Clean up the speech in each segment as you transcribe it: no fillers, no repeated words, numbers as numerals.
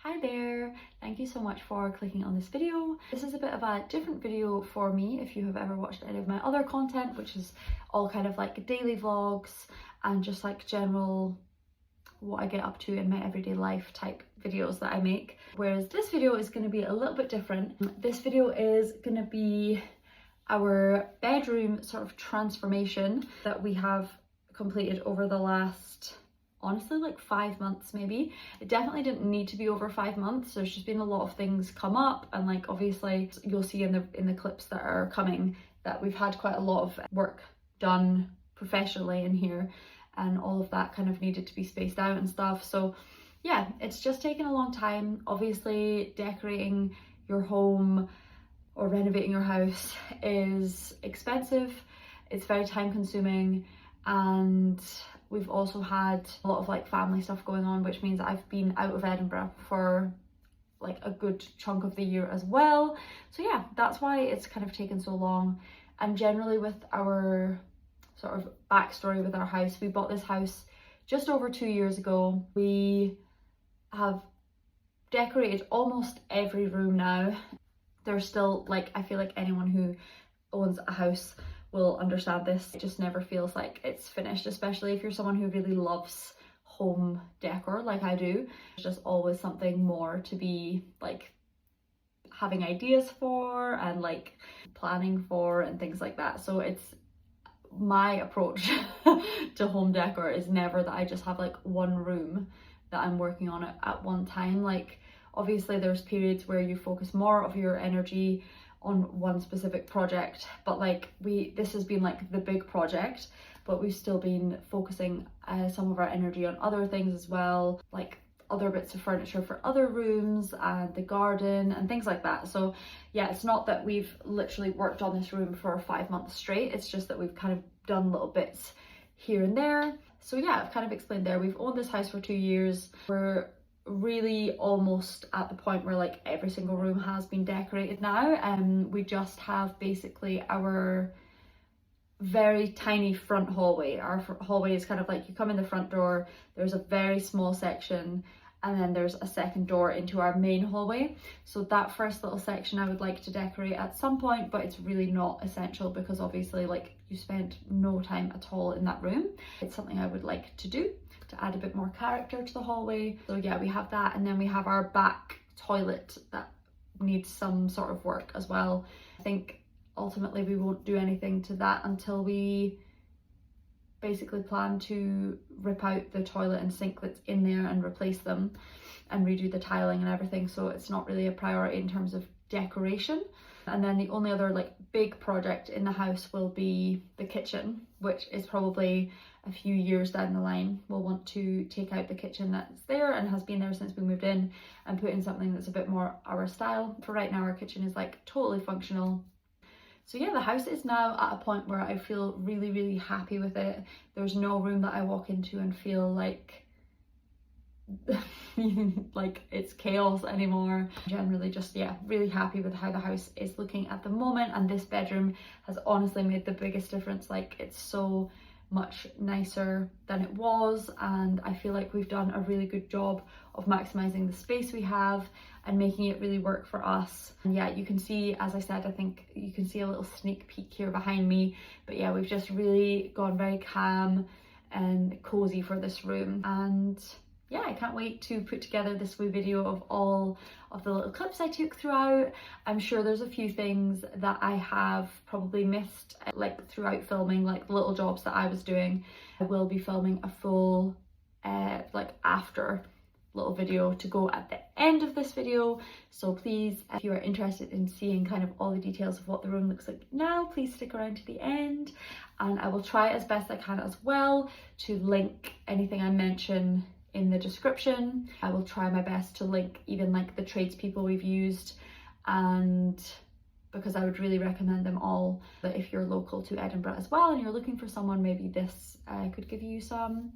Hi there, thank you so much for clicking on this video. This is a bit of a different video for me if you have ever watched any of my other content, which is all kind of like daily vlogs and just like general what I get up to in my everyday life type videos that I make. Whereas this video is going to be a little bit different. This video is going to be our bedroom sort of transformation that we have completed over the last, honestly, like 5 months maybe. It definitely didn't need to be over 5 months. There's just been a lot of things come up, and like obviously you'll see in the clips that are coming that we've had quite a lot of work done professionally in here, and all of that kind of needed to be spaced out and stuff. So yeah, it's just taken a long time. Obviously decorating your home or renovating your house is expensive, it's very time consuming, and we've also had a lot of like family stuff going on, which means I've been out of Edinburgh for like a good chunk of the year as well. So yeah, that's why it's kind of taken so long. And generally with our sort of backstory with our house, we bought this house just over 2 years ago. We have decorated almost every room now. There's still, like, I feel like anyone who owns a house will understand this. It just never feels like it's finished, especially if you're someone who really loves home decor like I do. There's just always something more to be like having ideas for and like planning for and things like that. So it's my approach to home decor is never that I just have like one room that I'm working on at one time. Like obviously there's periods where you focus more of your energy on one specific project, but like this has been like the big project, but we've still been focusing some of our energy on other things as well, like other bits of furniture for other rooms and the garden and things like that. So yeah, it's not that we've literally worked on this room for 5 months straight, it's just that we've kind of done little bits here and there. So yeah, I've kind of explained there, we've owned this house for 2 years. We're really almost at the point where like every single room has been decorated now, and we just have basically our very tiny front hallway. Our hallway is kind of like, you come in the front door, there's a very small section, and then there's a second door into our main hallway. So that first little section I would like to decorate at some point, but it's really not essential because obviously like you spent no time at all in that room. It's something I would like to do to add a bit more character to the hallway. So yeah, we have that, and then we have our back toilet that needs some sort of work as well. I think ultimately we won't do anything to that until we basically plan to rip out the toilet and sink that's in there and replace them and redo the tiling and everything. So it's not really a priority in terms of decoration. And then the only other like big project in the house will be the kitchen, which is probably a few years down the line. We'll want to take out the kitchen that's there and has been there since we moved in and put in something that's a bit more our style. For right now, our kitchen is like totally functional. So yeah, the house is now at a point where I feel really, really happy with it. There's no room that I walk into and feel like like it's chaos anymore. Generally just, yeah, really happy with how the house is looking at the moment, and this bedroom has honestly made the biggest difference. Like it's so much nicer than it was, and I feel like we've done a really good job of maximizing the space we have and making it really work for us. And yeah, you can see, as I said, I think you can see a little sneak peek here behind me, but yeah, we've just really gone very calm and cozy for this room. And yeah, I can't wait to put together this wee video of all of the little clips I took throughout. I'm sure there's a few things that I have probably missed like throughout filming, like little jobs that I was doing. I will be filming a full like after little video to go at the end of this video. So please, if you are interested in seeing kind of all the details of what the room looks like now, please stick around to the end, and I will try as best I can as well to link anything I mention in the description. I will try my best to link even like the tradespeople we've used, and because I would really recommend them all. But if you're local to Edinburgh as well and you're looking for someone, maybe this could give you some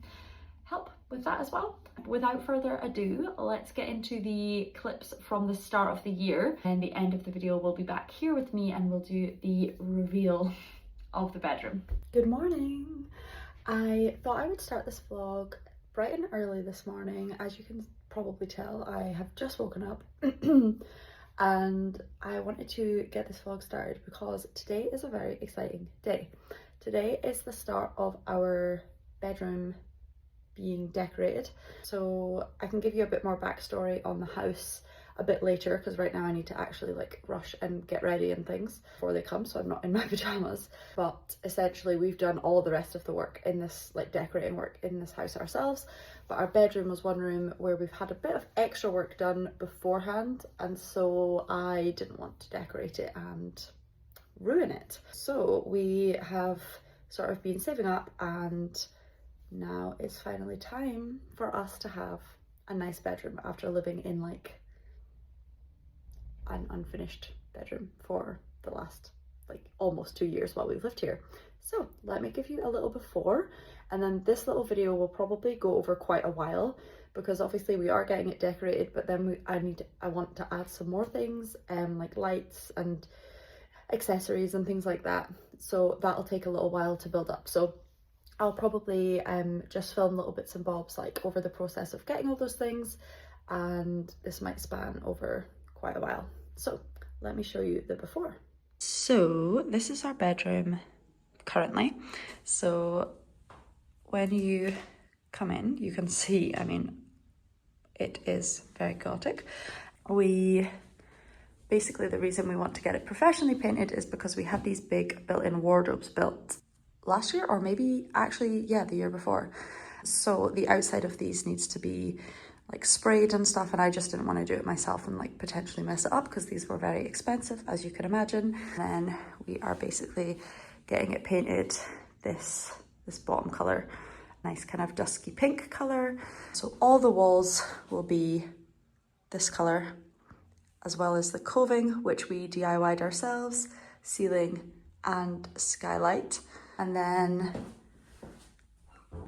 help with that as well. Without further ado, let's get into the clips from the start of the year, and the end of the video we'll be back here with me and we'll do the reveal of the bedroom. Good morning. I thought I would start this vlog bright and early this morning. As you can probably tell, I have just woken up and I wanted to get this vlog started because today is a very exciting day. Today is the start of our bedroom being decorated. So I can give you a bit more backstory on the house a bit later, because right now I need to actually like rush and get ready and things before they come, so I'm not in my pajamas. But essentially we've done all the rest of the work in this, like decorating work in this house ourselves, but our bedroom was one room where we've had a bit of extra work done beforehand, and so I didn't want to decorate it and ruin it. So we have sort of been saving up, and now it's finally time for us to have a nice bedroom after living in like an unfinished bedroom for the last like almost 2 years while we've lived here. So let me give you a little before, and then this little video will probably go over quite a while because obviously we are getting it decorated, but then I want to add some more things, like lights and accessories and things like that, so that'll take a little while to build up. So I'll probably just film little bits and bobs like over the process of getting all those things, and this might span over quite a while. So let me show you the before. So this is our bedroom currently. So when you come in, you can see, I mean, it is very chaotic. Basically the reason we want to get it professionally painted is because we had these big built-in wardrobes built last year, or maybe actually, yeah, the year before. So the outside of these needs to be like sprayed and stuff, and I just didn't want to do it myself and like potentially mess it up because these were very expensive, as you can imagine. And then we are basically getting it painted this bottom color, nice kind of dusky pink color. So all the walls will be this color, as well as the coving, which we DIY'd ourselves, ceiling and skylight. And then,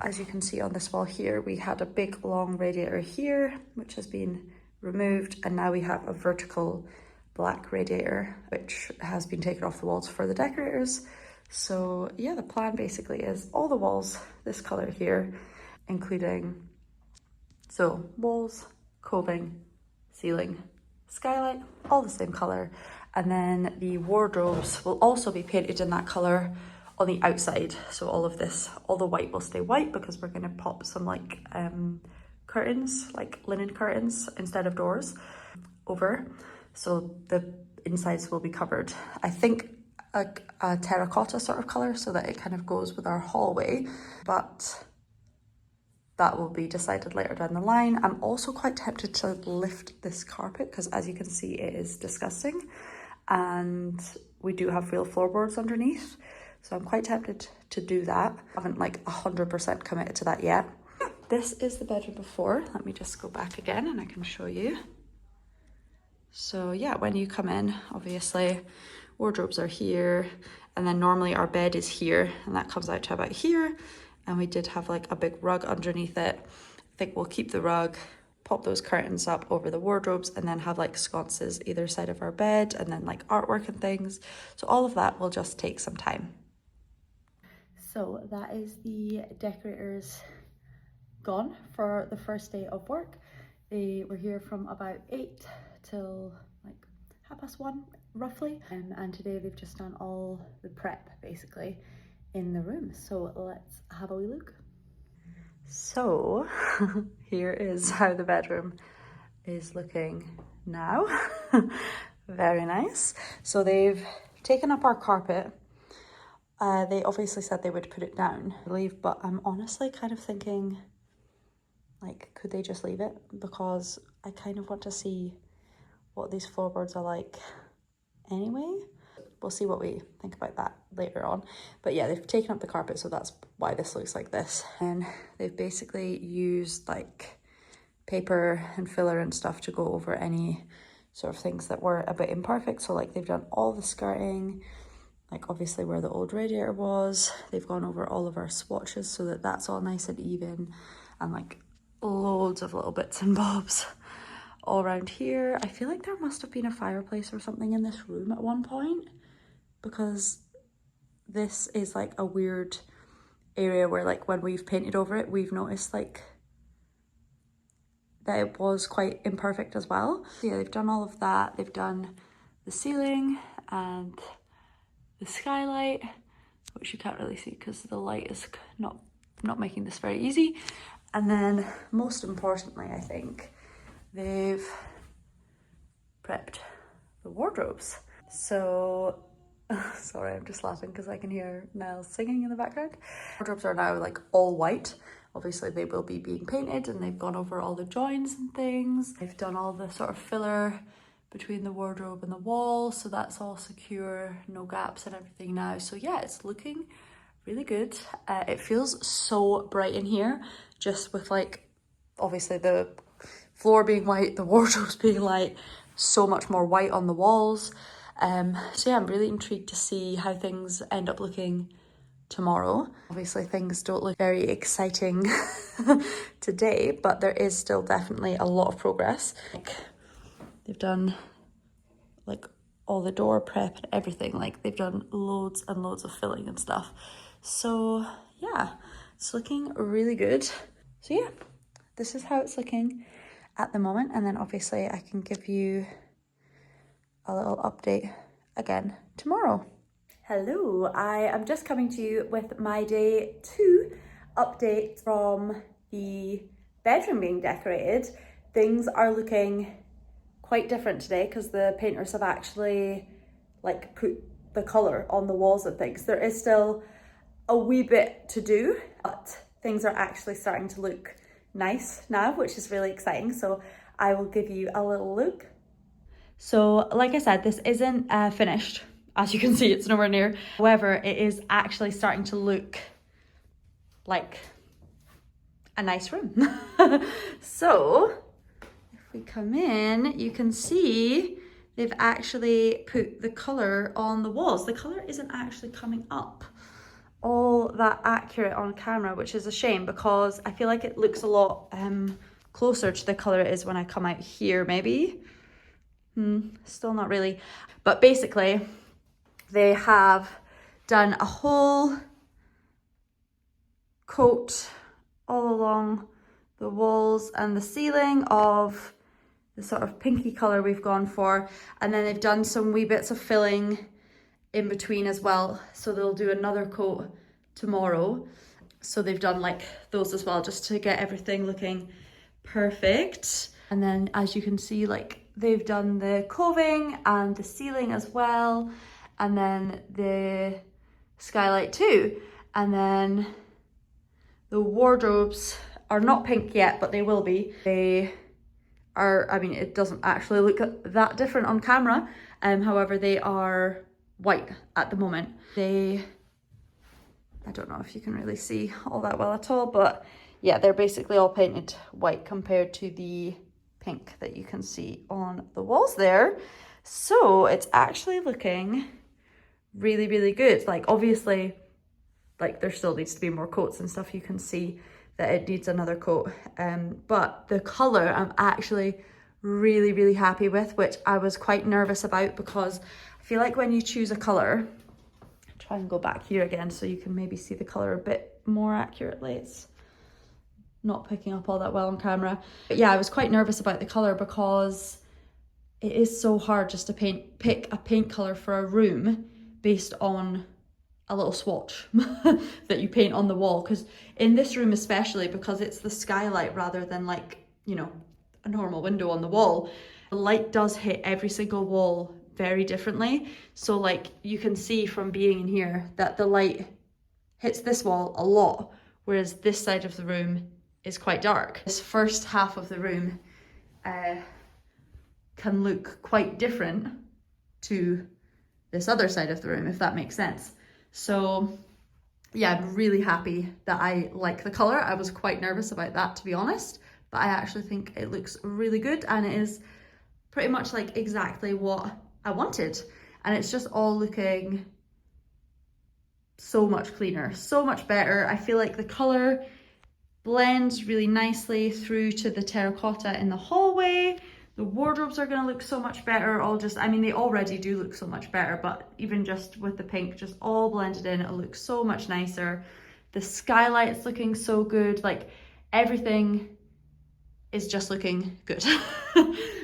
as you can see on this wall here, we had a big long radiator here, which has been removed, and now we have a vertical black radiator, which has been taken off the walls for the decorators. So yeah, the plan basically is all the walls this color here, including, so walls, coving, ceiling, skylight, all the same color. And then the wardrobes will also be painted in that color on the outside. So all of this, all the white will stay white because we're going to pop some like curtains, like linen curtains instead of doors over. So the insides will be covered, I think, a terracotta sort of color, so that it kind of goes with our hallway, but that will be decided later down the line. I'm also quite tempted to lift this carpet because, as you can see, it is disgusting, and we do have real floorboards underneath. So I'm quite tempted to do that. I haven't like 100% committed to that yet. This is the bedroom before. Let me just go back again and I can show you. So yeah, when you come in, obviously wardrobes are here, and then normally our bed is here, and that comes out to about here. And we did have like a big rug underneath it. I think we'll keep the rug, pop those curtains up over the wardrobes, and then have like sconces either side of our bed, and then like artwork and things. So all of that will just take some time. So that is the decorators gone for the first day of work. They were here from about 8 till like 1:30 roughly, and today they've just done all the prep basically in the room. So let's have a wee look. So here is how the bedroom is looking now. Very nice. So they've taken up our carpet. They obviously said they would put it down, I believe, but I'm honestly kind of thinking, like, could they just leave it? Because I kind of want to see what these floorboards are like anyway. We'll see what we think about that later on. But yeah, they've taken up the carpet, so that's why this looks like this. And they've basically used like paper and filler and stuff to go over any sort of things that were a bit imperfect. So like they've done all the skirting, like obviously where the old radiator was. They've gone over all of our swatches so that that's all nice and even, and like loads of little bits and bobs all around here. I feel like there must have been a fireplace or something in this room at one point, because this is like a weird area where like when we've painted over it, we've noticed like that it was quite imperfect as well. So yeah, they've done all of that. They've done the ceiling and the skylight, which you can't really see because the light is not making this very easy. And then most importantly, I think, they've prepped the wardrobes. So, sorry, I'm just laughing because I can hear Niall singing in the background. Wardrobes are now like all white. Obviously they will be being painted, and they've gone over all the joins and things. They've done all the sort of filler between the wardrobe and the wall, so that's all secure, no gaps and everything now. So yeah, it's looking really good. It feels so bright in here, just with like, obviously the floor being white, the wardrobes being light, so much more white on the walls. So yeah, I'm really intrigued to see how things end up looking tomorrow. Obviously things don't look very exciting today, but there is still definitely a lot of progress. Like, they've done like all the door prep and everything. Like, they've done loads and loads of filling and stuff. So yeah, it's looking really good. So yeah, this is how it's looking at the moment, and then obviously I can give you a little update again tomorrow. Hello, I am just coming to you with my day 2 update from the bedroom being decorated. Things are looking quite different today because the painters have actually like put the colour on the walls and things. There is still a wee bit to do, but things are actually starting to look nice now, which is really exciting. So I will give you a little look. So like I said, this isn't finished. As you can see, it's nowhere near. However, it is actually starting to look like a nice room. So if we come in, you can see they've actually put the colour on the walls. The colour isn't actually coming up all that accurate on camera, which is a shame because I feel like it looks a lot closer to the colour it is when I come out here, maybe. Still not really. But basically, they have done a whole coat all along the walls and the ceiling of the sort of pinky colour we've gone for. And then they've done some wee bits of filling in between as well. So they'll do another coat tomorrow. So they've done like those as well, just to get everything looking perfect. And then as you can see, like they've done the coving and the ceiling as well. And then the skylight too. And then the wardrobes are not pink yet, but they will be. They are, I mean, it doesn't actually look that different on camera. However, they are white at the moment. I don't know if you can really see all that well at all, but yeah, they're basically all painted white compared to the pink that you can see on the walls there. So it's actually looking really, really good. Like obviously, like there still needs to be more coats and stuff. You can see that it needs another coat. But the colour I'm actually really, really happy with, which I was quite nervous about because I feel like when you choose a colour, try and go back here again so you can maybe see the colour a bit more accurately. It's not picking up all that well on camera. But yeah, I was quite nervous about the colour because it is so hard just to pick a paint colour for a room based on a little swatch that you paint on the wall. Because in this room especially, because it's the skylight rather than like, you know, a normal window on the wall, the light does hit every single wall very differently. So like you can see from being in here that the light hits this wall a lot, whereas this side of the room is quite dark. This first half of the room can look quite different to this other side of the room, if that makes sense. So yeah, I'm really happy that I like the colour. I was quite nervous about that, to be honest, but I actually think it looks really good and it is pretty much like exactly what I wanted. And it's just all looking so much cleaner, so much better. I feel like the colour blends really nicely through to the terracotta in the hallway. The wardrobes are going to look so much better. I mean, they already do look so much better, but even just with the pink, just all blended in, it'll look so much nicer. The skylight's looking so good. Like everything is just looking good,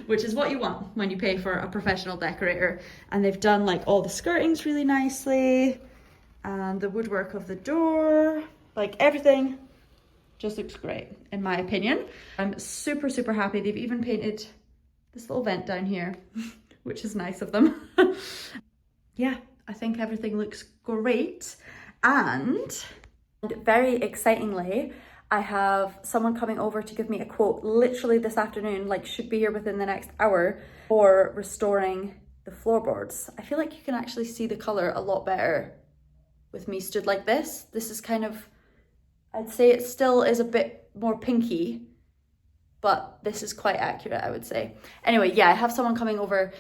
which is what you want when you pay for a professional decorator. And they've done like all the skirtings really nicely, and the woodwork of the door, like everything just looks great in my opinion. I'm super, super happy. They've even painted this little vent down here, which is nice of them. Yeah, I think everything looks great. And very excitingly, I have someone coming over to give me a quote literally this afternoon, like should be here within the next hour, for restoring the floorboards. I feel like you can actually see the colour a lot better with me stood like this. This is kind of, I'd say it still is a bit more pinky, but this is quite accurate, I would say. Anyway, yeah, I have someone coming over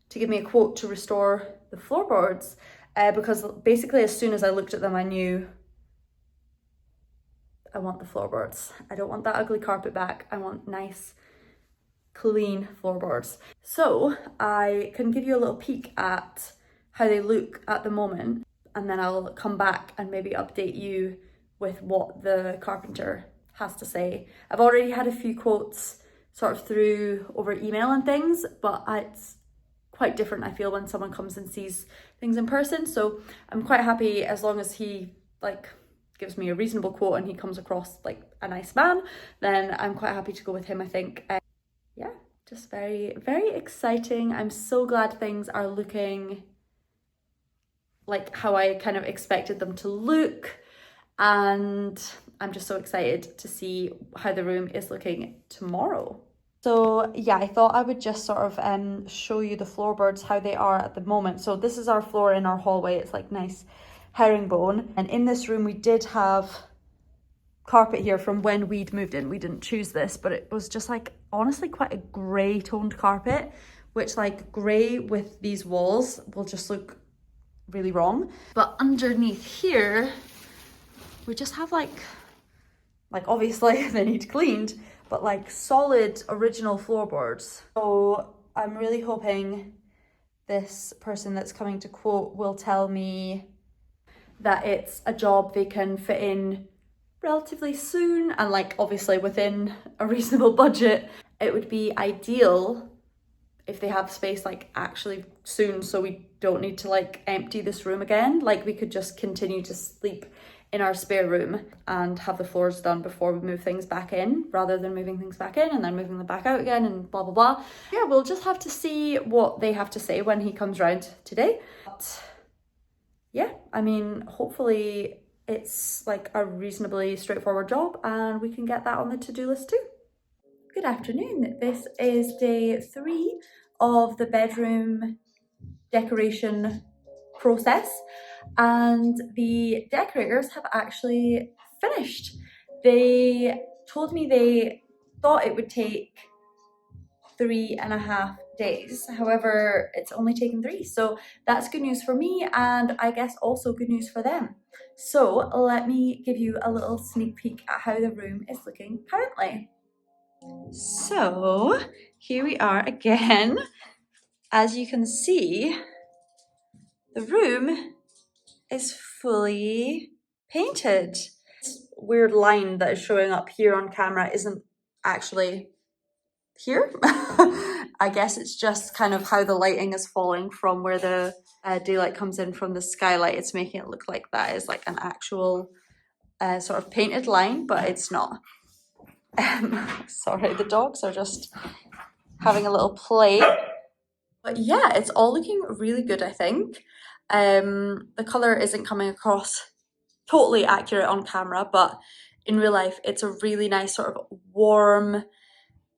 to give me a quote to restore the floorboards because basically as soon as I looked at them, I knew I want the floorboards. I don't want that ugly carpet back. I want nice, clean floorboards. So I can give you a little peek at how they look at the moment, and then I'll come back and maybe update you with what the carpenter has to say. I've already had a few quotes sort of through over email and things, but it's quite different, I feel, when someone comes and sees things in person. So I'm quite happy as long as he like gives me a reasonable quote and he comes across like a nice man, then I'm quite happy to go with him, I think. Yeah, just very, very exciting. I'm so glad things are looking like how I kind of expected them to look, and I'm just so excited to see how the room is looking tomorrow. So yeah, I thought I would just sort of show you the floorboards, how they are at the moment. So this is our floor in our hallway. It's like nice herringbone. And in this room, we did have carpet here from when we'd moved in. We didn't choose this, but it was just like, honestly, quite a grey toned carpet, which like grey with these walls will just look really wrong. But underneath here, we just have like obviously they need cleaned, but like solid original floorboards. So I'm really hoping this person that's coming to quote will tell me that it's a job they can fit in relatively soon, and like obviously within a reasonable budget. It would be ideal if they have space like actually soon, so we don't need to like empty this room again. Like we could just continue to sleep in our spare room and have the floors done before we move things back in, rather than moving things back in and then moving them back out again and blah blah blah. Yeah, we'll just have to see what they have to say when he comes round today. But yeah, I mean, hopefully it's like a reasonably straightforward job and we can get that on the to-do list too. Good afternoon. This is day 3 of the bedroom decoration process, and the decorators have actually finished. They told me they thought it would take 3.5 days. However, it's only taken 3. So that's good news for me, and I guess also good news for them. So let me give you a little sneak peek at how the room is looking currently. So here we are again. As you can see, the room is fully painted. This weird line that is showing up here on camera isn't actually here. I guess it's just kind of how the lighting is falling from where the daylight comes in from the skylight. It's making it look like that is like an actual sort of painted line, but it's not. Sorry, the dogs are just having a little play. But yeah, it's all looking really good, I think. The colour isn't coming across totally accurate on camera, but in real life it's a really nice sort of warm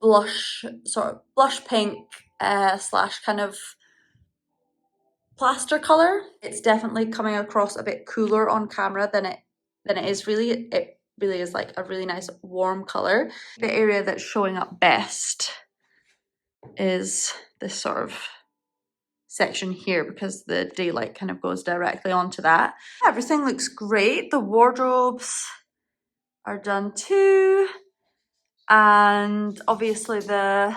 blush, sort of blush pink slash kind of plaster colour. It's definitely coming across a bit cooler on camera than it is really. It really is like a really nice warm colour. The area that's showing up best is this sort of section here because the daylight kind of goes directly onto that. Everything looks great. The wardrobes are done too, and obviously the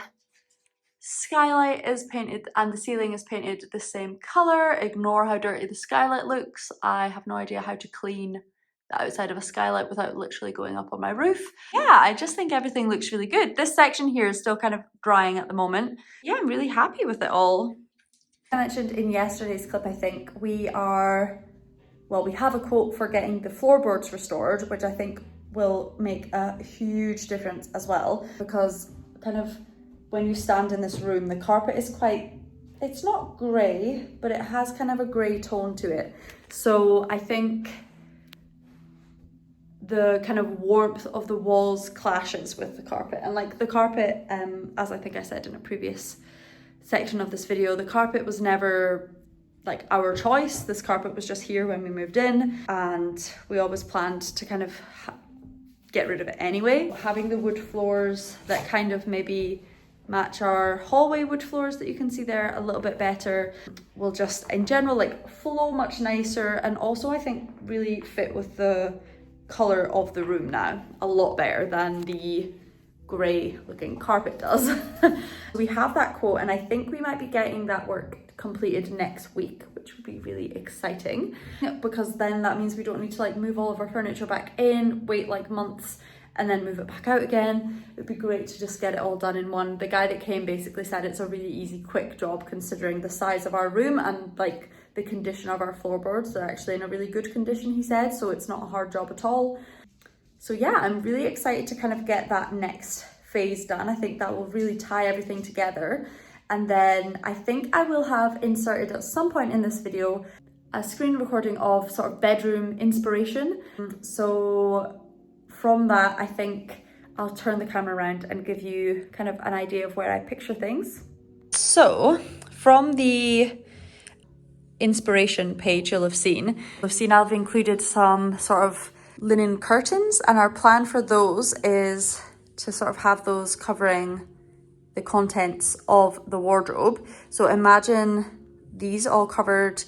skylight is painted and the ceiling is painted the same color. Ignore how dirty the skylight looks. I have no idea how to clean the outside of a skylight without literally going up on my roof. Yeah, I just think everything looks really good. This section here is still kind of drying at the moment. Yeah, I'm really happy with it all. I mentioned in yesterday's clip, I think, we have a quote for getting the floorboards restored, which I think will make a huge difference as well, because kind of when you stand in this room, the carpet is quite, it's not grey, but it has kind of a grey tone to it. So I think the kind of warmth of the walls clashes with the carpet, and like the carpet, as I think I said in a previous section of this video, the carpet was never like our choice. This carpet was just here when we moved in, and we always planned to kind of get rid of it anyway. Having the wood floors that kind of maybe match our hallway wood floors that you can see there a little bit better will just in general like flow much nicer, and also I think really fit with the colour of the room now a lot better than the grey looking carpet does. We have that quote, and I think we might be getting that work completed next week, which would be really exciting, because then that means we don't need to like move all of our furniture back in, wait like months and then move it back out again. It would be great to just get it all done in one. The guy that came basically said it's a really easy, quick job considering the size of our room and like the condition of our floorboards. They're actually in a really good condition, he said, so it's not a hard job at all. So yeah, I'm really excited to kind of get that next phase done. I think that will really tie everything together. And then I think I will have inserted at some point in this video a screen recording of sort of bedroom inspiration. So from that, I think I'll turn the camera around and give you kind of an idea of where I picture things. So from the inspiration page you'll have seen I've included some sort of linen curtains, and our plan for those is to sort of have those covering the contents of the wardrobe. So imagine these all covered.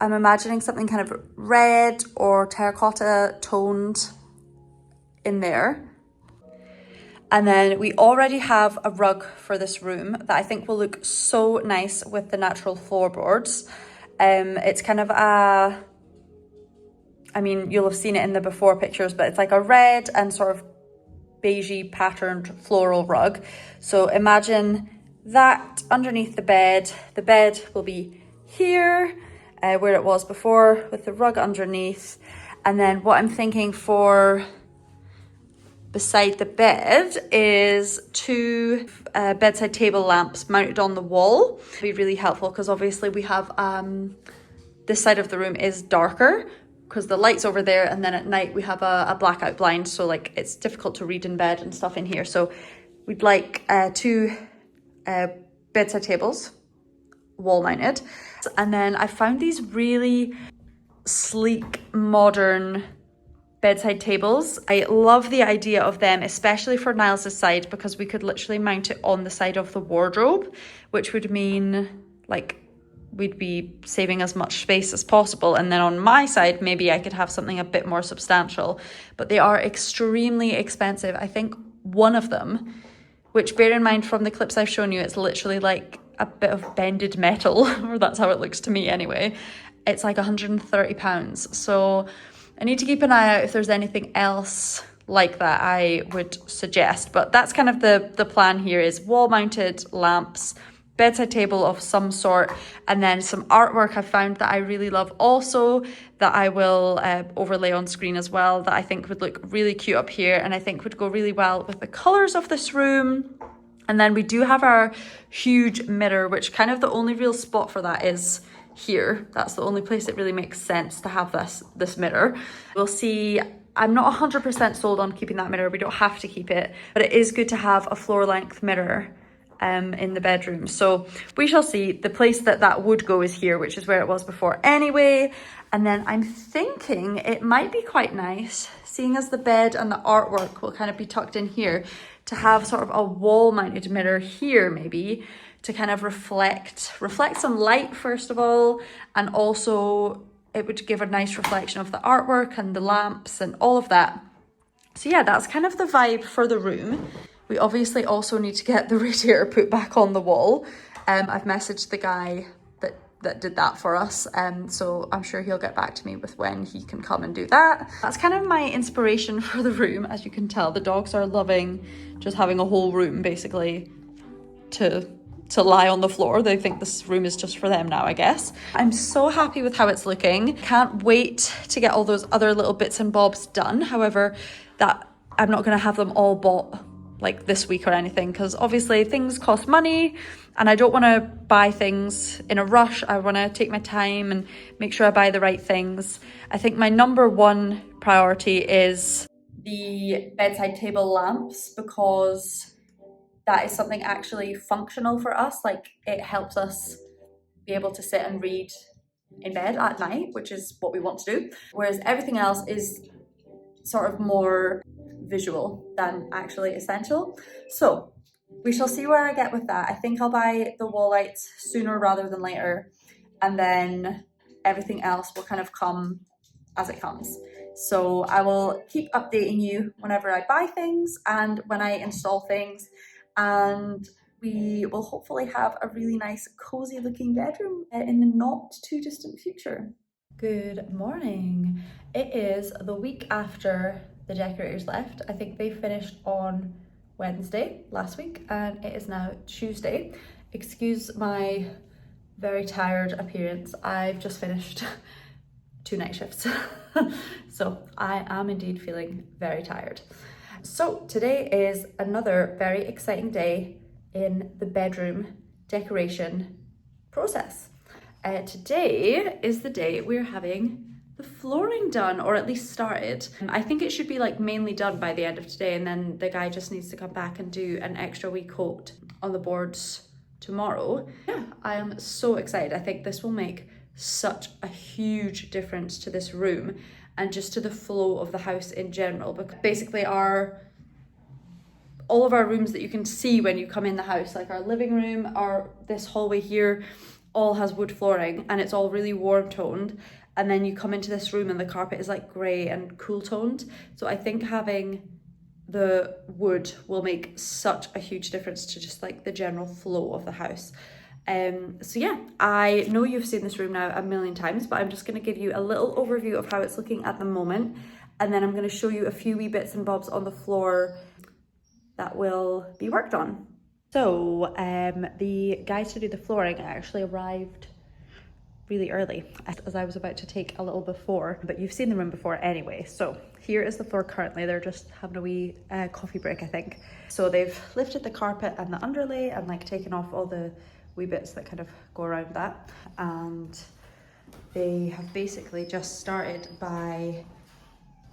I'm imagining something kind of red or terracotta toned in there. And then we already have a rug for this room that I think will look so nice with the natural floorboards. It's kind of a, I mean, you'll have seen it in the before pictures, but it's like a red and sort of beigey patterned floral rug. So imagine that underneath the bed. The bed will be here, where it was before, with the rug underneath. And then what I'm thinking for beside the bed is two bedside table lamps mounted on the wall. It'd be really helpful because obviously we have this side of the room is darker because the light's over there, and then at night we have a blackout blind, so like it's difficult to read in bed and stuff in here. So we'd like two bedside tables wall mounted. And then I found these really sleek modern bedside tables. I love the idea of them, especially for Niles' side, because we could literally mount it on the side of the wardrobe, which would mean like we'd be saving as much space as possible. And then on my side, maybe I could have something a bit more substantial, but they are extremely expensive. I think one of them, which bear in mind from the clips I've shown you, it's literally like a bit of bended metal, or that's how it looks to me anyway. It's like £130. So I need to keep an eye out if there's anything else like that I would suggest. But that's kind of the plan here, is wall mounted lamps, bedside table of some sort, and then some artwork I found that I really love also, that I will overlay on screen as well, that I think would look really cute up here and I think would go really well with the colours of this room. And then we do have our huge mirror, which kind of the only real spot for that is here. That's the only place it really makes sense to have this mirror. We'll see. I'm not 100% sold on keeping that mirror. We don't have to keep it, but it is good to have a floor length mirror in the bedroom. So we shall see. The place that would go is here, which is where it was before anyway. And then I'm thinking it might be quite nice, seeing as the bed and the artwork will kind of be tucked in here, to have sort of a wall mounted mirror here maybe, to kind of reflect some light first of all, and also it would give a nice reflection of the artwork and the lamps and all of that. So yeah, that's kind of the vibe for the room. We obviously also need to get the radiator put back on the wall. I've messaged the guy that that did that for us, so I'm sure he'll get back to me with when he can come and do that. That's kind of my inspiration for the room. As you can tell, the dogs are loving just having a whole room basically to lie on the floor. They think this room is just for them now, I guess. I'm so happy with how it's looking. Can't wait to get all those other little bits and bobs done. However, that I'm not going to have them all bought like this week or anything, because obviously things cost money and I don't want to buy things in a rush. I want to take my time and make sure I buy the right things. I think my number one priority is the bedside table lamps, because that is something actually functional for us. Like, it helps us be able to sit and read in bed at night, which is what we want to do. Whereas everything else is sort of more visual than actually essential. So we shall see where I get with that. I think I'll buy the wall lights sooner rather than later, and then everything else will kind of come as it comes. So I will keep updating you whenever I buy things and when I install things, and we will hopefully have a really nice cozy looking bedroom in the not too distant future. Good morning. It is the week after the decorators left. I think they finished on Wednesday last week and it is now Tuesday. Excuse my very tired appearance. I've just finished 2 night shifts. So I am indeed feeling very tired. So today is another very exciting day in the bedroom decoration process. Today is the day we're having the flooring done, or at least started. I think it should be like mainly done by the end of today, and then the guy just needs to come back and do an extra wee coat on the boards tomorrow. Yeah, I am so excited. I think this will make such a huge difference to this room and just to the flow of the house in general. Because basically all of our rooms that you can see when you come in the house, like our living room, this hallway here, all has wood flooring and it's all really warm toned. And then you come into this room and the carpet is like grey and cool toned. So I think having the wood will make such a huge difference to just like the general flow of the house. So yeah, I know you've seen this room now a million times, but I'm just going to give you a little overview of how it's looking at the moment. And then I'm going to show you a few wee bits and bobs on the floor that will be worked on. So the guys to do the flooring actually arrived really early, as I was about to take a little before, but you've seen the room before anyway. So here is the floor currently. They're just having a wee coffee break, I think. So they've lifted the carpet and the underlay and like taken off all the wee bits that kind of go around that. And they have basically just started by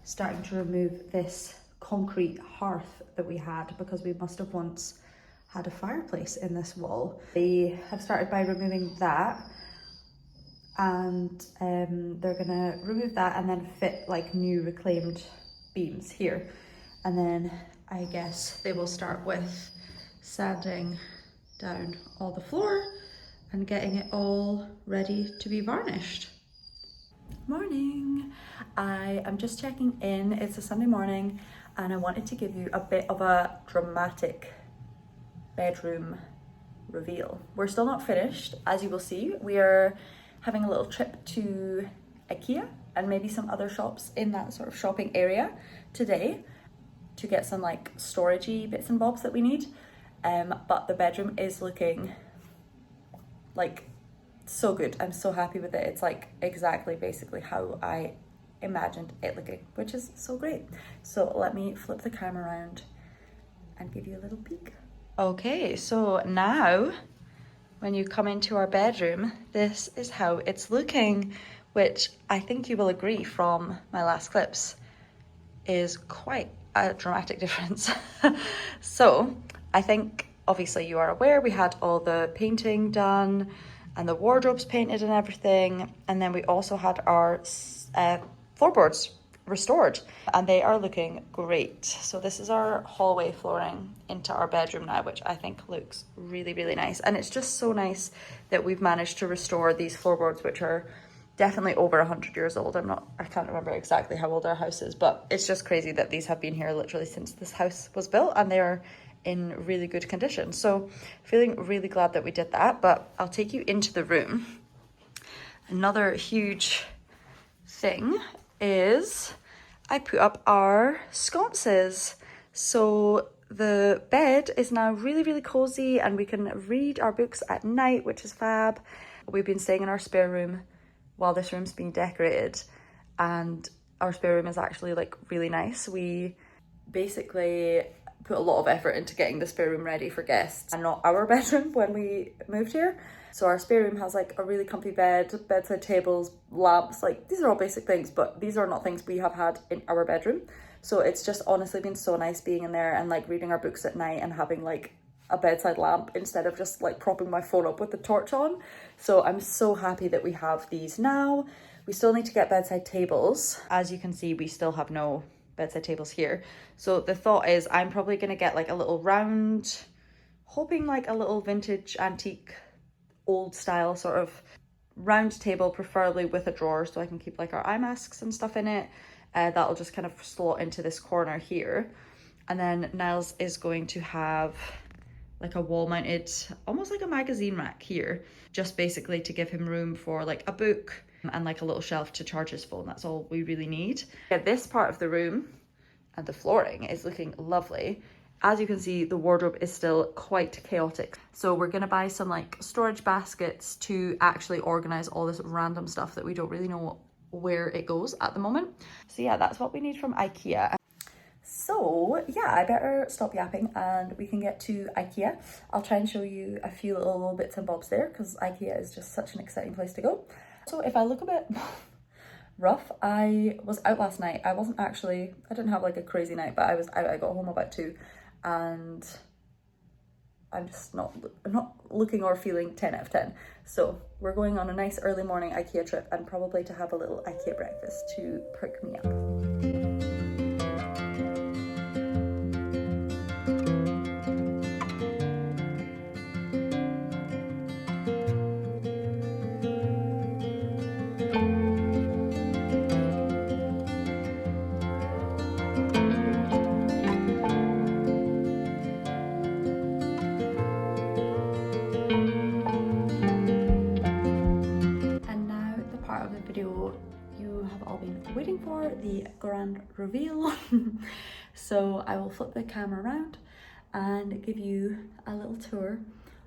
starting to remove this concrete hearth that we had, because we must have once had a fireplace in this wall. They have started by removing that, and they're gonna remove that and then fit like new reclaimed beams here. And then I guess they will start with sanding down all the floor and getting it all ready to be varnished. Morning. I am just checking in. It's a Sunday morning and I wanted to give you a bit of a dramatic bedroom reveal. We're still not finished, as you will see. We are having a little trip to IKEA and maybe some other shops in that sort of shopping area today to get some like storagey bits and bobs that we need. But the bedroom is looking like so good. I'm so happy with it. It's like exactly basically how I imagined it looking, which is so great. So let me flip the camera around and give you a little peek. Okay, so now when you come into our bedroom, this is how it's looking, which I think you will agree from my last clips is quite a dramatic difference. So I think obviously you are aware we had all the painting done and the wardrobes painted and everything, and then we also had our floorboards restored and they are looking great. So this is our hallway flooring into our bedroom now, which I think looks really, really nice. And it's just so nice that we've managed to restore these floorboards, which are definitely over 100 years old. I can't remember exactly how old our house is, but it's just crazy that these have been here literally since this house was built and they're in really good condition. So feeling really glad that we did that, but I'll take you into the room Another huge thing is I put up our sconces. So the bed is now really, really cozy and we can read our books at night, which is fab. We've been staying in our spare room while this room's been decorated, and our spare room is actually like really nice. We basically put a lot of effort into getting the spare room ready for guests and not our bedroom when we moved here. So our spare room has like a really comfy bed, bedside tables, lamps, like these are all basic things, but these are not things we have had in our bedroom. So it's just honestly been so nice being in there and like reading our books at night and having like a bedside lamp instead of just like propping my phone up with the torch on. So I'm so happy that we have these now. We still need to get bedside tables. As you can see, we still have no bedside tables here. So the thought is I'm probably gonna get like a little round, hoping like a little vintage antique old style sort of round table, preferably with a drawer so I can keep like our eye masks and stuff in it. That'll just kind of slot into this corner here. And then Niles is going to have like a wall mounted, almost like a magazine rack here, just basically to give him room for like a book and like a little shelf to charge his phone. That's all we really need. Yeah, this part of the room and the flooring is looking lovely. As you can see, the wardrobe is still quite chaotic. So we're gonna buy some like storage baskets to actually organize all this random stuff that we don't really know where it goes at the moment. So yeah, that's what we need from IKEA. So yeah, I better stop yapping and we can get to IKEA. I'll try and show you a few little bits and bobs there because IKEA is just such an exciting place to go. So if I look a bit rough, I was out last night. I didn't have like a crazy night, but I was out. I got home about 2 and I'm just not looking or feeling 10 out of 10. So we're going on a nice early morning IKEA trip and probably to have a little IKEA breakfast to perk me up. Waiting for the grand reveal. So I will flip the camera around and give you a little tour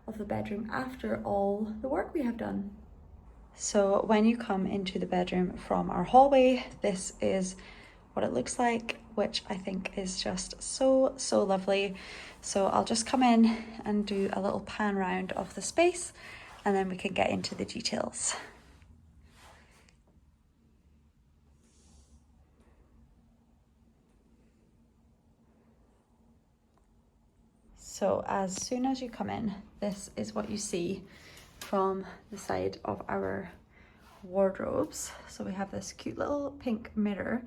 of the bedroom after all the work we have done. So when you come into the bedroom from our hallway, this is what it looks like, which I think is just so lovely. So I'll just come in and do a little pan round of the space and then we can get into the details. So as soon as you come in, this is what you see from the side of our wardrobes. So we have this cute little pink mirror,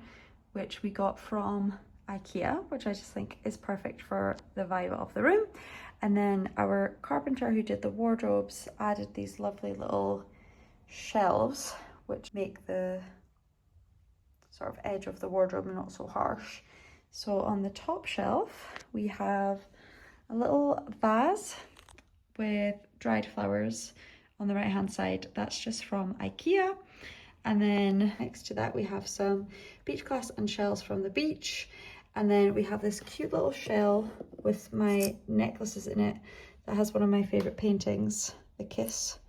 which we got from IKEA, which I just think is perfect for the vibe of the room. And then our carpenter who did the wardrobes added these lovely little shelves, which make the sort of edge of the wardrobe not so harsh. So on the top shelf, we have a little vase with dried flowers on the right hand side. That's just from IKEA. And then next to that we have some beach glass and shells from the beach. And then we have this cute little shell with my necklaces in it that has one of my favorite paintings, the kiss,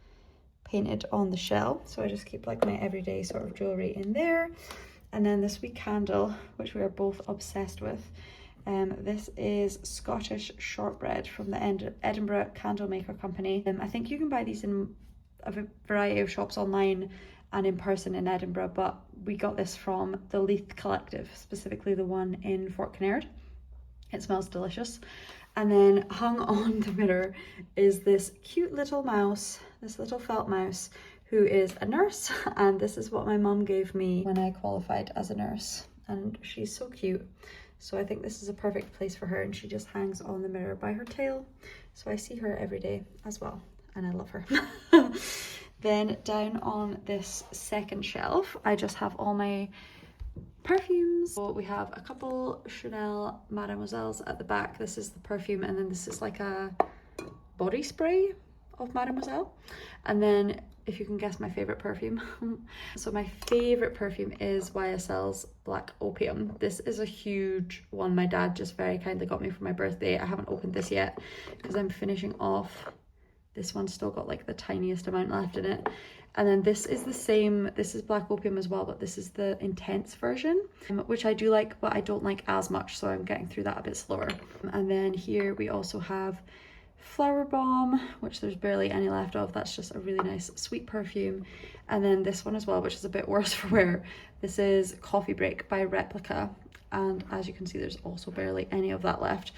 painted on the shell. So I just keep like my everyday sort of jewelry in there. And then this wee candle, which we are both obsessed with. This is Scottish shortbread from the Edinburgh Candle Maker Company. I think you can buy these in a variety of shops online and in person in Edinburgh, but we got this from the Leith Collective, specifically the one in Fort Kinnaird. It smells delicious. And then hung on the mirror is this cute little mouse, this little felt mouse, who is a nurse, and this is what my mum gave me when I qualified as a nurse, and she's so cute. So I think this is a perfect place for her, and she just hangs on the mirror by her tail. So I see her every day as well, and I love her. Then down on this second shelf, I just have all my perfumes. So we have a couple Chanel Mademoiselles at the back. This is the perfume, and then this is like a body spray of Mademoiselle. And then if you can guess my favourite perfume. So my favourite perfume is YSL's Black Opium. This is a huge one. My dad just very kindly got me for my birthday. I haven't opened this yet because I'm finishing off. This one's still got like the tiniest amount left in it. And then this is the same, this is Black Opium as well, but this is the intense version, which I do like, but I don't like as much, so I'm getting through that a bit slower. And then here we also have Flower Bomb, which there's barely any left of. That's just a really nice sweet perfume. And then this one as well, which is a bit worse for wear. This is Coffee Break by Replica. And as you can see, there's also barely any of that left.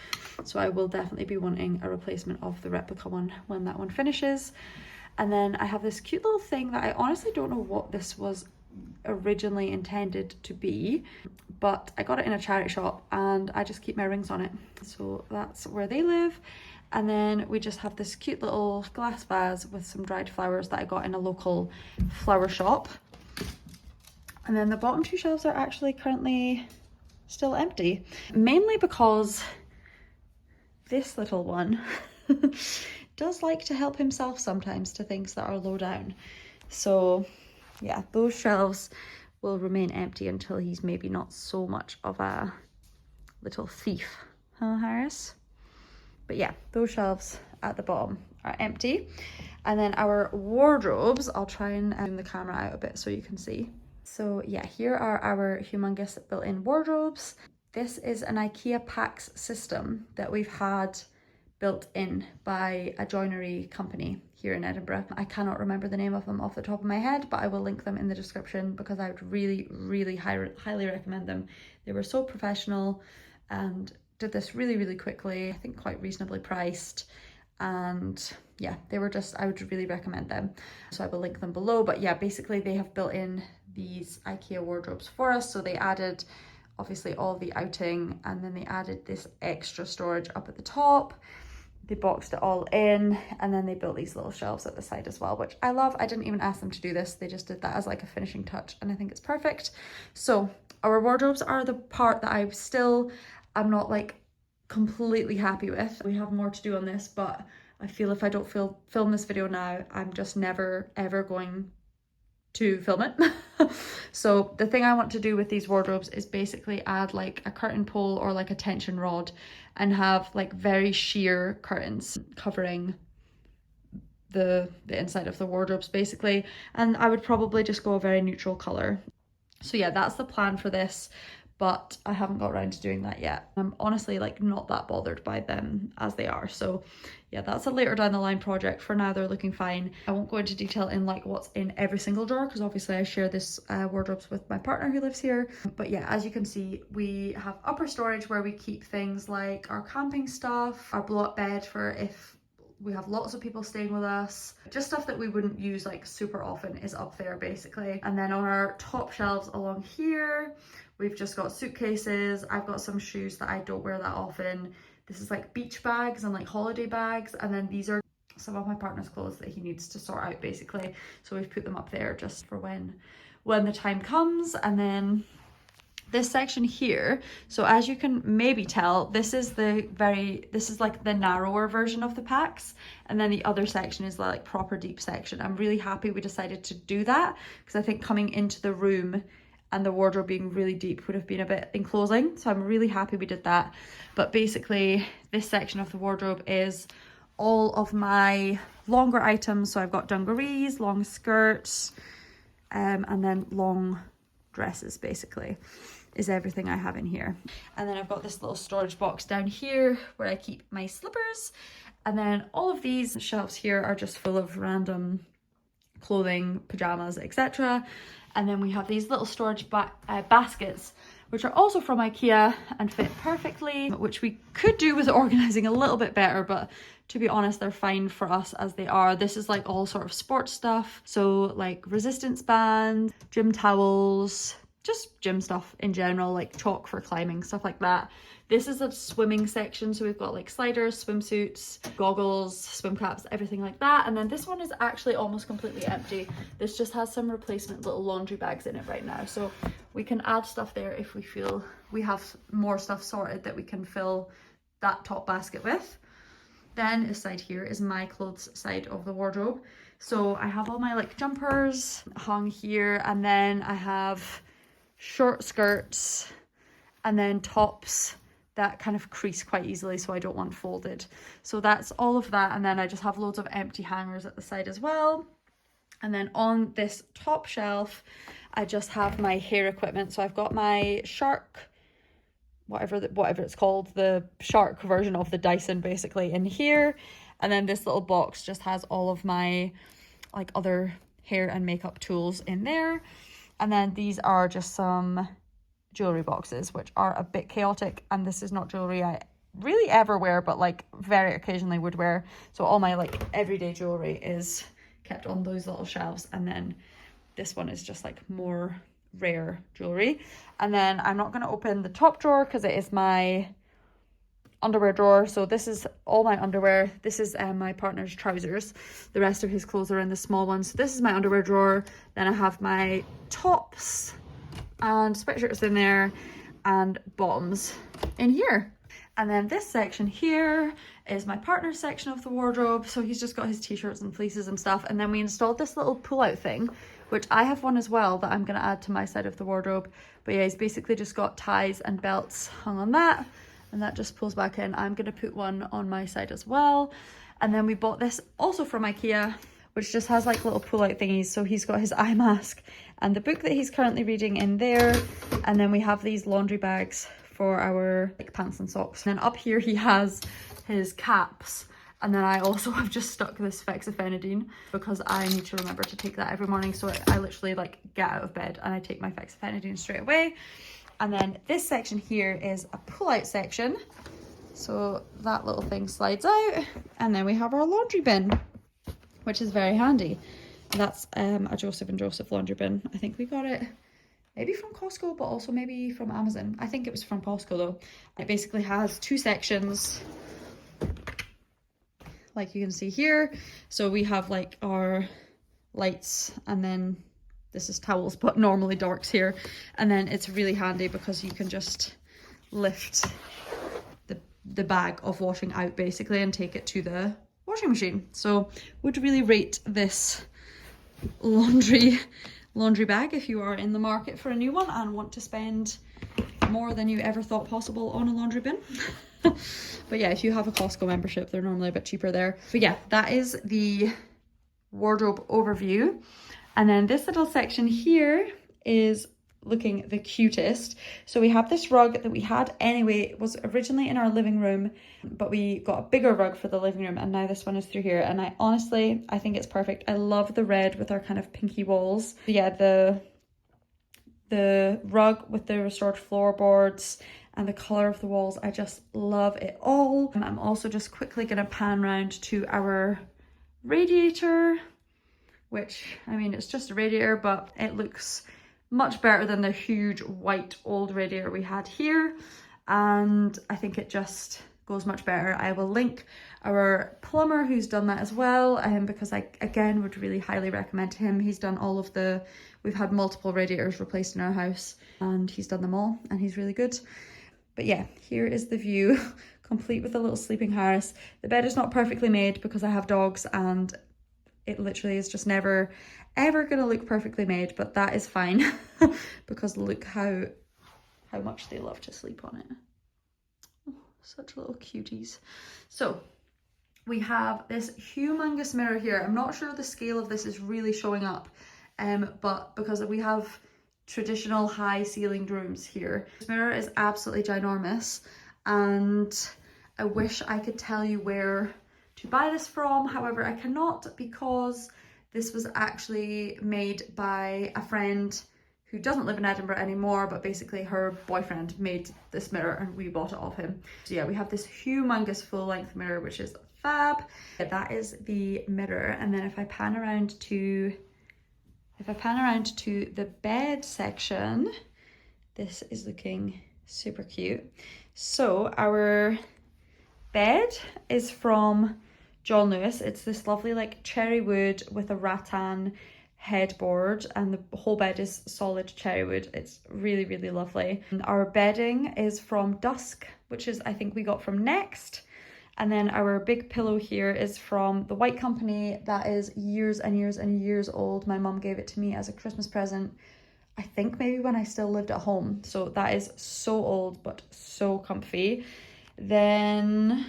So I will definitely be wanting a replacement of the Replica one when that one finishes. And then I have this cute little thing that I honestly don't know what this was originally intended to be, but I got it in a charity shop and I just keep my rings on it. So that's where they live. And then we just have this cute little glass vase with some dried flowers that I got in a local flower shop. And then the bottom two shelves are actually currently still empty, mainly because this little one does like to help himself sometimes to things that are low down. So yeah, those shelves will remain empty until he's maybe not so much of a little thief, huh, Harris? But yeah, those shelves at the bottom are empty. And then our wardrobes, I'll try and zoom the camera out a bit so you can see. So yeah, here are our humongous built-in wardrobes. This is an IKEA PAX system that we've had built in by a joinery company here in Edinburgh. I cannot remember the name of them off the top of my head, but I will link them in the description because I would really highly recommend them. They were so professional and did this really quickly, I think quite reasonably priced, and yeah, they were just, I would really recommend them. So I will link them below, but yeah, basically they have built in these IKEA wardrobes for us. So they added obviously all the outing, and then they added this extra storage up at the top. They boxed it all in, and then they built these little shelves at the side as well, which I love. I didn't even ask them to do this. They just did that as like a finishing touch, and I think it's perfect. So our wardrobes are the part that I'm not like completely happy with. We have more to do on this, but I feel if I don't film this video now, I'm just never ever going to film it. So the thing I want to do with these wardrobes is basically add like a curtain pole or like a tension rod and have like very sheer curtains covering the inside of the wardrobes basically, and I would probably just go a very neutral color. So yeah, that's the plan for this, but I haven't got around to doing that yet. I'm honestly like not that bothered by them as they are. So yeah, that's a later down the line project. For now, they're looking fine. I won't go into detail in like what's in every single drawer because obviously I share this wardrobes with my partner who lives here. But yeah, as you can see, we have upper storage where we keep things like our camping stuff, our blow-up bed for if we have lots of people staying with us. Just stuff that we wouldn't use like super often is up there basically. And then on our top shelves along here, we've just got suitcases. I've got some shoes that I don't wear that often. This is like beach bags and like holiday bags. And then these are some of my partner's clothes that he needs to sort out basically. So we've put them up there just for when the time comes. And then this section here, so as you can maybe tell, this is like the narrower version of the packs, and then the other section is the like proper deep section. I'm really happy we decided to do that because I think coming into the room and the wardrobe being really deep would have been a bit enclosing, so I'm really happy we did that. But basically this section of the wardrobe is all of my longer items. So I've got dungarees, long skirts, and then long dresses basically is everything I have in here. And then I've got this little storage box down here where I keep my slippers, and then all of these shelves here are just full of random clothing, pajamas, etc. And then we have these little storage baskets which are also from IKEA and fit perfectly, which we could do with organizing a little bit better, but to be honest, they're fine for us as they are. This is like all sort of sports stuff, so like resistance bands, gym towels, just gym stuff in general, like chalk for climbing, stuff like that. This is a swimming section, so we've got like sliders, swimsuits, goggles, swim caps, everything like that. And then this one is actually almost completely empty. This just has some replacement little laundry bags in it right now, so we can add stuff there if we feel we have more stuff sorted that we can fill that top basket with. Then this side here is my clothes side of the wardrobe. So I have all my like jumpers hung here, and then I have short skirts and then tops that kind of crease quite easily, so I don't want folded. So that's all of that, and then I just have loads of empty hangers at the side as well. And then on this top shelf, I just have my hair equipment. So I've got my Shark, whatever it's called, the Shark version of the Dyson basically in here. And then this little box just has all of my like other hair and makeup tools in there. And then these are just some jewelry boxes, which are a bit chaotic, and this is not jewelry I really ever wear, but like very occasionally would wear. So all my like everyday jewelry is kept on those little shelves, and then this one is just like more rare jewelry. And then I'm not going to open the top drawer because it is my underwear drawer. So this is all my underwear. This is my partner's trousers. The rest of his clothes are in the small one. So this is my underwear drawer. Then I have my tops and sweatshirts in there, and bottoms in here. And then this section here is my partner's section of the wardrobe. So he's just got his t-shirts and fleeces and stuff. And then we installed this little pull-out thing, which I have one as well that I'm going to add to my side of the wardrobe. But yeah, he's basically just got ties and belts hung on that, and that just pulls back in. I'm going to put one on my side as well. And then we bought this also from IKEA, which just has like little pull-out thingies. So he's got his eye mask and the book that he's currently reading in there. And then we have these laundry bags for our like pants and socks. And then up here he has his caps. And then I also have just stuck this fexofenadine because I need to remember to take that every morning. So I literally like get out of bed and I take my fexofenadine straight away. And then this section here is a pull-out section. So that little thing slides out, and then we have our laundry bin, which is very handy. And that's a Joseph and Joseph laundry bin. I think we got it maybe from Costco, but also maybe from Amazon. I think it was from Costco though. It basically has two sections, like you can see here. So we have like our lights, and then this is towels, but normally darks here. And then it's really handy because you can just lift the bag of washing out basically and take it to the washing machine. So would really rate this laundry bag if you are in the market for a new one and want to spend more than you ever thought possible on a laundry bin. But yeah, if you have a Costco membership, they're normally a bit cheaper there. But yeah, that is the wardrobe overview. And then this little section here is looking the cutest. So we have this rug that we had anyway. It was originally in our living room, but we got a bigger rug for the living room, and now this one is through here. And I think it's perfect. I love the red with our kind of pinky walls. But yeah, the rug with the restored floorboards and the color of the walls, I just love it all. And I'm also just quickly gonna pan around to our radiator, which, I mean, it's just a radiator, but it looks much better than the huge white old radiator we had here, and I think it just goes much better. I will link our plumber who's done that as well, because I again would really highly recommend him. He's done all of we've had multiple radiators replaced in our house, and he's done them all, and he's really good. But yeah, here is the view, complete with a little sleeping harness. The bed is not perfectly made because I have dogs, and it literally is just never ever gonna look perfectly made, but that is fine because look how much they love to sleep on it. Oh, such little cuties. So we have this humongous mirror here. I'm not sure the scale of this is really showing up, but because we have traditional high ceilinged rooms here, this mirror is absolutely ginormous, and I wish I could tell you where to buy this from. However, I cannot, because this was actually made by a friend who doesn't live in Edinburgh anymore, but basically her boyfriend made this mirror and we bought it off him. So yeah, we have this humongous full-length mirror, which is fab. That is the mirror. And then if I pan around to the bed section, this is looking super cute. So our bed is from John Lewis. It's this lovely like cherry wood with a rattan headboard, and the whole bed is solid cherry wood. It's really, really lovely. And our bedding is from Dusk, which is, I think we got from Next. And then our big pillow here is from the White Company. That is years and years and years old. My mum gave it to me as a Christmas present, I think maybe when I still lived at home. So that is so old, but so comfy. Then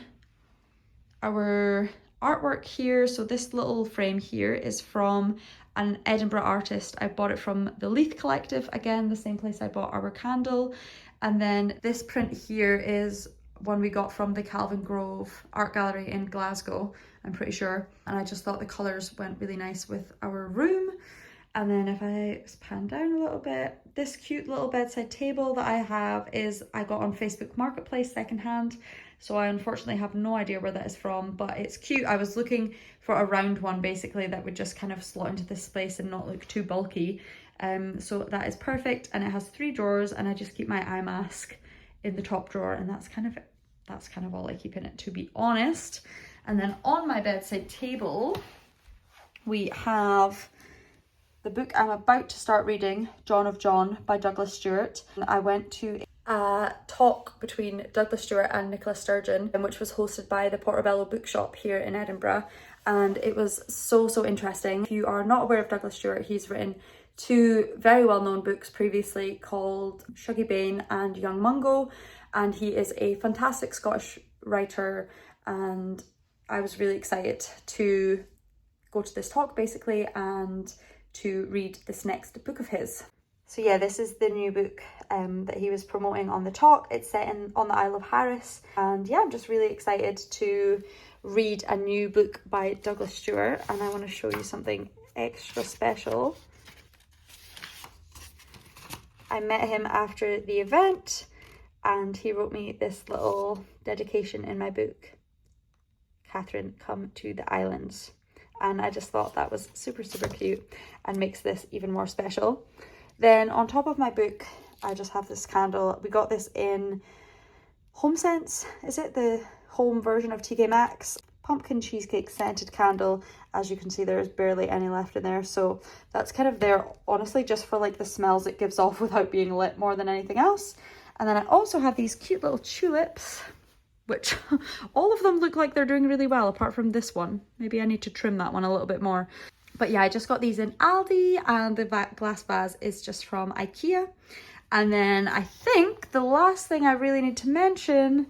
our artwork here. So this little frame here is from an Edinburgh artist. I bought it from the Leith Collective, again, the same place I bought our candle. And then this print here is one we got from the Calvin Grove Art Gallery in Glasgow, I'm pretty sure. And I just thought the colours went really nice with our room. And then if I pan down a little bit, this cute little bedside table that I have is I got on Facebook Marketplace secondhand. So I unfortunately have no idea where that is from, but it's cute. I was looking for a round one basically that would just kind of slot into this space and not look too bulky. So that is perfect, and it has 3 drawers, and I just keep my eye mask in the top drawer, and that's kind of all I keep in it, to be honest. And then on my bedside table, we have the book I'm about to start reading, John of John by Douglas Stewart. I went to a talk between Douglas Stewart and Nicola Sturgeon, which was hosted by the Portobello Bookshop here in Edinburgh, and it was so interesting. If you are not aware of Douglas Stewart, he's written 2 very well-known books previously called Shuggie Bain and Young Mungo, and he is a fantastic Scottish writer, and I was really excited to go to this talk basically and to read this next book of his. So yeah, this is the new book that he was promoting on the talk. It's set on the Isle of Harris, and yeah, I'm just really excited to read a new book by Douglas Stewart, and I want to show you something extra special. I met him after the event, and he wrote me this little dedication in my book, Catherine, come to the islands. And I just thought that was super cute and makes this even more special. Then on top of my book, I just have this candle. We got this in Home Sense, is it? The home version of TK Maxx. Pumpkin cheesecake scented candle. As you can see, there's barely any left in there, so that's kind of there honestly just for like the smells it gives off without being lit more than anything else. And then I also have these cute little tulips, which all of them look like they're doing really well apart from this one. Maybe I need to trim that one a little bit more. But yeah, I just got these in Aldi, and the glass vase is just from IKEA. And then I think the last thing I really need to mention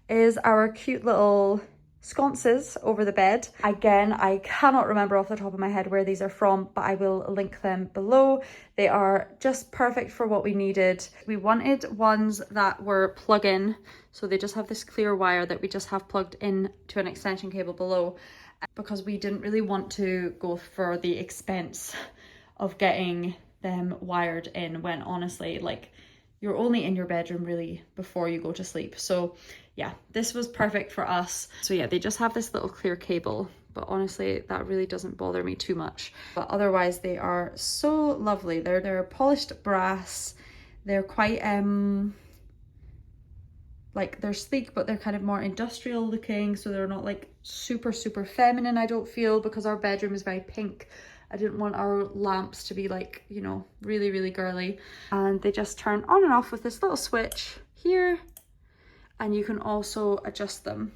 is our cute little sconces over the bed. Again, I cannot remember off the top of my head where these are from, but I will link them below. They are just perfect for what we needed. We wanted ones that were plug-in, so they just have this clear wire that we just have plugged in to an extension cable below, because we didn't really want to go for the expense of getting them wired in when honestly, like, you're only in your bedroom really before you go to sleep. So yeah, this was perfect for us. So yeah, they just have this little clear cable, but honestly, that really doesn't bother me too much. But otherwise, they are so lovely. They're polished brass. They're quite like, they're sleek, but they're kind of more industrial looking, so they're not like super feminine, I don't feel, because our bedroom is very pink. I didn't want our lamps to be like, you know, really girly. And they just turn on and off with this little switch here, and you can also adjust them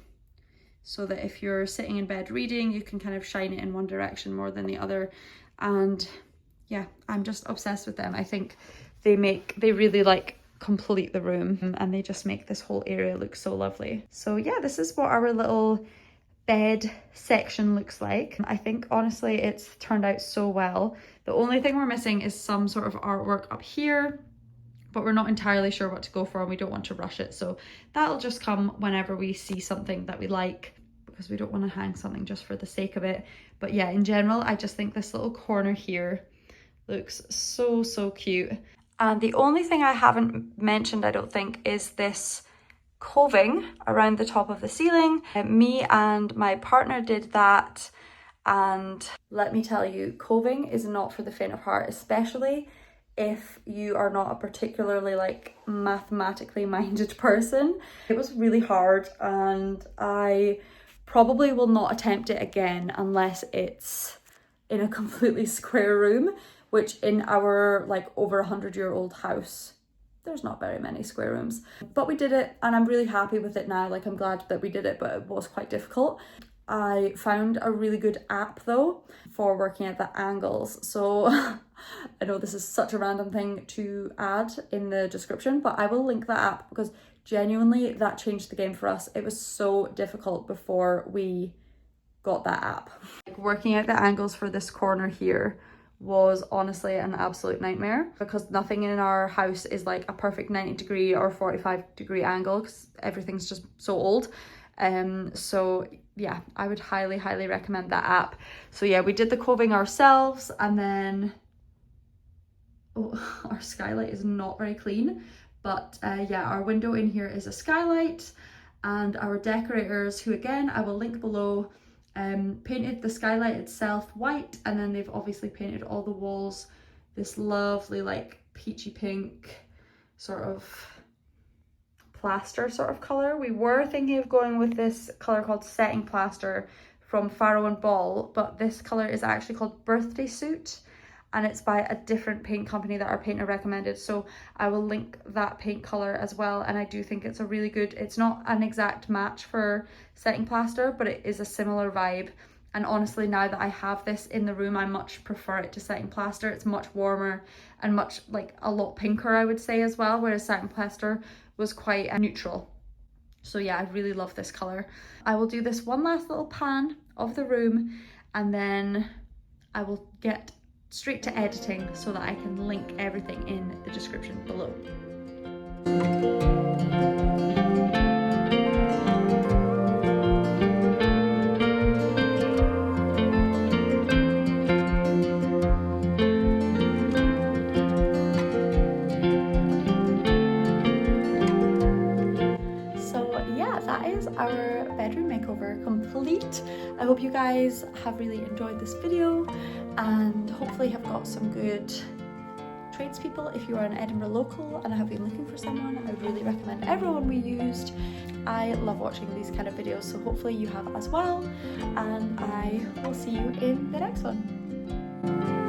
so that if you're sitting in bed reading, you can kind of shine it in one direction more than the other. And yeah, I'm just obsessed with them. I think they really like complete the room, and they just make this whole area look so lovely. So yeah, this is what our little bed section looks like. I think honestly it's turned out so well. The only thing we're missing is some sort of artwork up here, but we're not entirely sure what to go for, and we don't want to rush it, so that'll just come whenever we see something that we like, because we don't want to hang something just for the sake of it. But yeah, in general, I just think this little corner here looks so cute. And the only thing I haven't mentioned, I don't think, is this coving around the top of the ceiling. Me and my partner did that, and let me tell you, coving is not for the faint of heart, especially if you are not a particularly like mathematically minded person. It was really hard, and I probably will not attempt it again unless it's in a completely square room, which in our like over 100-year-old house there's not very many square rooms. But we did it and I'm really happy with it now. Like I'm glad that we did it, but it was quite difficult. I found a really good app though for working at the angles. So I know this is such a random thing to add in the description, but I will link that app because genuinely that changed the game for us. It was so difficult before we got that app. Like working out the angles for this corner here was honestly an absolute nightmare because nothing in our house is like a perfect 90-degree or 45-degree angle because everything's just so old. So yeah, I would highly recommend that app. So yeah, we did the coving ourselves, and then our skylight is not very clean, but yeah, our window in here is a skylight, and our decorators, who again I will link below, painted the skylight itself white, and then they've obviously painted all the walls this lovely like peachy pink sort of plaster sort of colour. We were thinking of going with this colour called Setting Plaster from Farrow and Ball, but this colour is actually called Birthday Suit, and it's by a different paint company that our painter recommended, so I will link that paint colour as well. And I do think it's a really good, it's not an exact match for Setting Plaster, but it is a similar vibe. And honestly, now that I have this in the room, I much prefer it to Setting Plaster. It's much warmer and much, like, a lot pinker, I would say, as well, whereas Setting Plaster was quite neutral. So yeah, I really love this colour. I will do this one last little pan of the room, and then I will get straight to editing so that I can link everything in the description below. Our bedroom makeover complete. I hope you guys have really enjoyed this video and hopefully have got some good tradespeople. If you are an Edinburgh local and have been looking for someone, I would really recommend everyone we used. I love watching these kind of videos, so hopefully you have as well, and I will see you in the next one.